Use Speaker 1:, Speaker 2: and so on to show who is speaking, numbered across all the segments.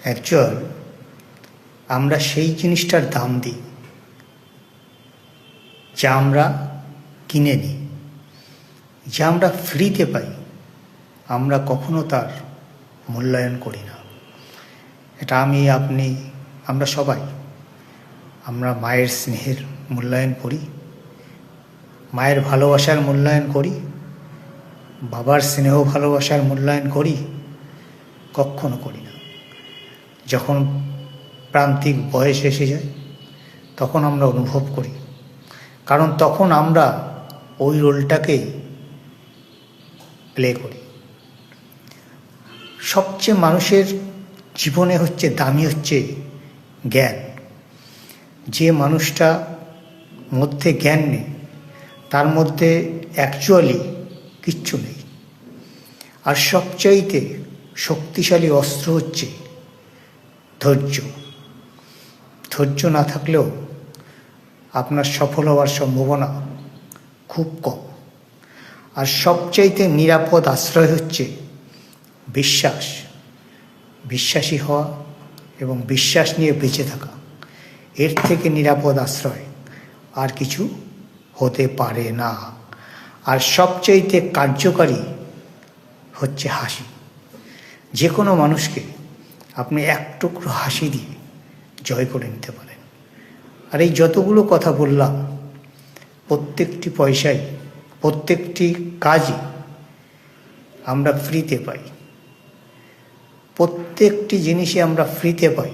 Speaker 1: Actual আমরা সেই জিনিসটার দাম দিই যা আমরা কিনে নিই, যা আমরা ফ্রিতে পাই আমরা কখনো তার মূল্যায়ন করি না। এটা আমি, আপনি, আমরা সবাই আমরা মায়ের স্নেহের মূল্যায়ন করি, মায়ের ভালোবাসার মূল্যায়ন করি, বাবার স্নেহ ভালোবাসার মূল্যায়ন করি? কখনো করি না। যখন প্রান্তিক বয়স এসে যায় তখন আমরা অনুভব করি, কারণ তখন আমরা ওই রোলটাকেই প্লে করি। সবচেয়ে মানুষের জীবনে দামি হচ্ছে জ্ঞান। যে মানুষটা মধ্যে জ্ঞান নেই তার মধ্যে অ্যাকচুয়ালি কিচ্ছু নেই। আর সবচাইতে শক্তিশালী অস্ত্র হচ্ছে ধৈর্য। ধৈর্য না থাকলেও আপনার সফল হওয়ার সম্ভাবনা খুব কম। আর সবচাইতে নিরাপদ আশ্রয় হচ্ছে বিশ্বাস। বিশ্বাসী হওয়া এবং বিশ্বাস নিয়ে বেঁচে থাকা, এর থেকে নিরাপদ আশ্রয় আর কিছু হতে পারে না। আর সবচাইতে কার্যকারী হচ্ছে হাসি। যে কোনো মানুষকে আপনি এক টুকরো হাসি দিয়ে জয় করে নিতে পারেন। আর এই যতগুলো কথা বললাম, প্রত্যেকটি পয়সাই, প্রত্যেকটি কাজই আমরা ফ্রিতে পাই। প্রত্যেকটি জিনিসই আমরা ফ্রিতে পাই,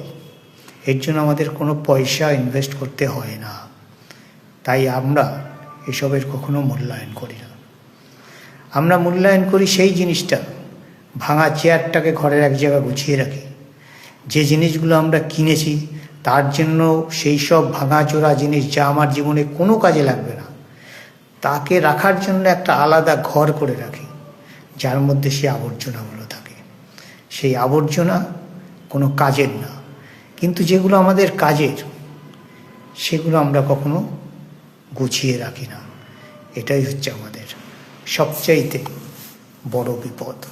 Speaker 1: এর জন্য আমাদের কোনো পয়সা ইনভেস্ট করতে হয় না। তাই আমরা এসবের কখনো মূল্যায়ন করি না। আমরা মূল্যায়ন করি সেই জিনিসটা, ভাঙা চেয়ারটাকে ঘরের এক জায়গায় গুছিয়ে রাখি। যে জিনিসগুলো আমরা কিনেছি তার জন্য সেই সব ভাঙাচোরা জিনিস যা আমার জীবনে কোনো কাজে লাগবে না, তাকে রাখার জন্য একটা আলাদা ঘর করে রাখি, যার মধ্যে সেই আবর্জনাগুলো থাকে। সেই আবর্জনা কোনো কাজের না, কিন্তু যেগুলো আমাদের কাজের সেগুলো আমরা কখনো গুছিয়ে রাখি না। এটাই হচ্ছে আমাদের সবচাইতে বড় বিপদ।